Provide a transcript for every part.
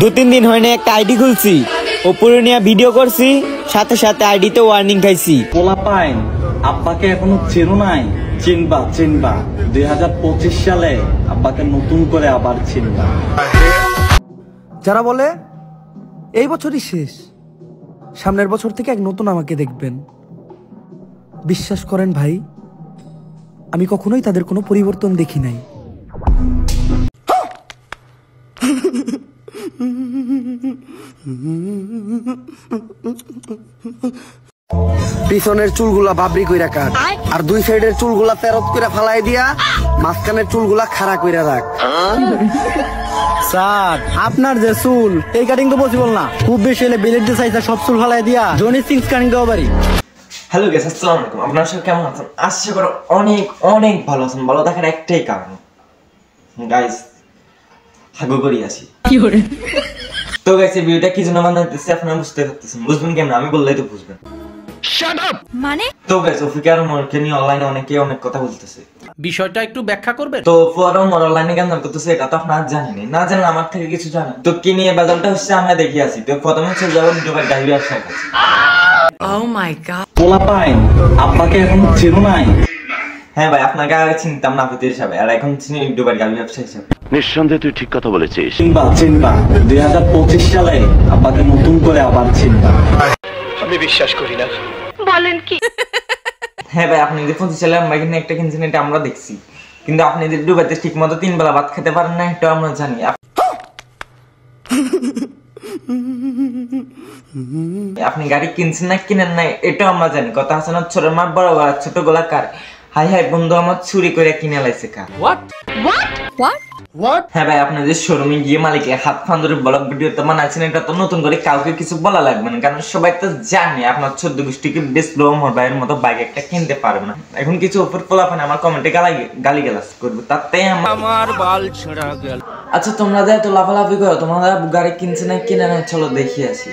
2-3 দিন হয়নি একটা আইডি খুলছি, ওপরে নিয়ে ভিডিও করছি, সাথে সাথে আইডিতে ওয়ার্নিং খাইছি। পোলা পাইন আব্বাকে এখনো চেনো নাই? চিনবা চিনবা, 2025 সালে আব্বাকে নতুন করে আবার চিনবা। যারা বলে এই বছরই শেষ, সামনের বছর থেকে এক নতুন আমাকে দেখবেন, বিশ্বাস করেন ভাই, আমি কখনোই তাদের কোনো পরিবর্তন দেখি নাই। পিছনের চুলগুলা বাবরি কইরা কাট, আর দুই সাইডের চুলগুলা তেরত করে ফালাই দিয়া মাঝখানের চুলগুলা খাড়া কইরা রাখ। স্যার আপনার যে চুল, এই কাটিং তো পসিবল না, খুব বেশি হলে বিলেট দিয়ে সাইজা সব চুল ফালাই দিয়া জনি সিংস কাটিং দেওয়া পারি। হ্যালো গাইস, আসসালামু আলাইকুম। আপনারা সবাই কেমন আছেন? আশা করি অনেক অনেক ভালো আছেন। ভালো থাকার একটাই কারণ গাইস, হাগু করি আসি। তো গাইস, এই ভিডিওটা কি জন্য বানাইতেছি আপনারা বুঝতে পারতেছেন, বুঝবেন কেমন আমি বললেই তো বুঝবেন। শাট আপ মানে। তো গাইস, অফিকার মোরকে নিয়ে অনলাইনে অনেকে অনেক কথা বলতেছে, বিষয়টা একটু ব্যাখ্যা করবেন? তো ফরম অনলাইনে কেন করতেছে এটা তো আপনারা জানেনই, না জানেন আমার থেকে কিছু জানেন। তো কি নিয়ে বাজারটা হচ্ছে আমরা দেখি আসি। তো প্রথমে হচ্ছে যাবেন দুবার গাড়ি ব্যবসার কাছে। Oh my god, পোলা পাইন আব্বাকে এখনো চেনো নাই? হ্যাঁ ভাই, আপনাকে আগে চিনতাম না নাপিত হিসাবে, আর এখন চিনি ইউটিউবার গাড়ি ব্যবসা হিসাবে। নিঃসন্দেহে তুই ঠিক কথা বলেছিস। চিনবা চিনবা, 2025 সালে আব্বাকে নতুন করে আবার চিনবা। আমি বিশ্বাস করি না। বলেন কি? হ্যাঁ ভাই, আপনি যে 25 সালে আমরা এখানে একটা কিনছেন এটা আমরা দেখছি, কিন্তু আপনি যে দুবাইতে ঠিক মতো 3 বেলা ভাত খেতে পারেন না এটা আমরা জানি। আপনি গাড়ি কিনছেন না কিনেন নাই এটা আমরা জানি। কথা আছে না, ছোট মার বড় গলা ছোট গলা কার? হাই হাই বন্ধু আমার চুরি করে কিনে লাইছে কার? হ্যাঁ ভাই, আপনি যে শোরুমে গিয়ে মালিকের হাত ফান্দরে ব্লগ ভিডিও তো বানাচ্ছেন, এটা তো নতুন করে কাউকে কিছু বলা লাগবে না, কারণ সবাই তো জানে আপনার 14 গোষ্ঠীকে বেসলো আমার ভাইয়ের মতো বাইক একটা কিনতে পারবে না। এখন কিছু অফার পোলাপান আমার কমেন্টে গালি গালাজ করবে, তাতেই আমার বাল ছেঁড়া গেল। আচ্ছা তোমরা যে এত লাফালাফি করো, তোমরা গাড়ি কিনছে না কিনে না, চলো দেখি আসি।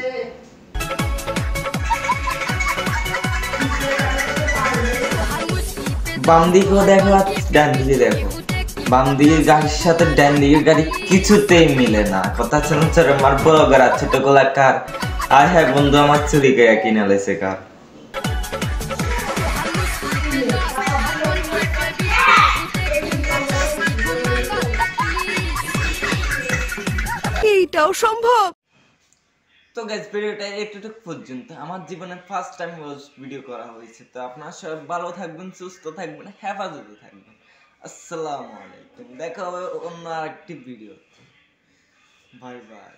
বাম দিকেও দেখো আর ডান দিকে দেখো, বাম দিকের গাড়ির সাথে ডান দিকের গাড়ি কিছুতেই মিলে না। কথা শুনছে আমার বড় গাড়ি ছোট গোলা কার? আর হ্যাঁ বন্ধু আমার চুরি করে কিনে লাইছে কার? এইটাও সম্ভব? তো গাইস, ভিডিওটা এতটুকু পর্যন্ত। আমার জীবনে ফার্স্ট টাইম ভিডিও করা হয়েছে। তো আপনারা সবাই ভালো থাকবেন, সুস্থ থাকবেন, হেফাজতে থাকবেন। আসসালামু আলাইকুম, দেখা হবে অন্য আরেকটি ভিডিও। Bye bye.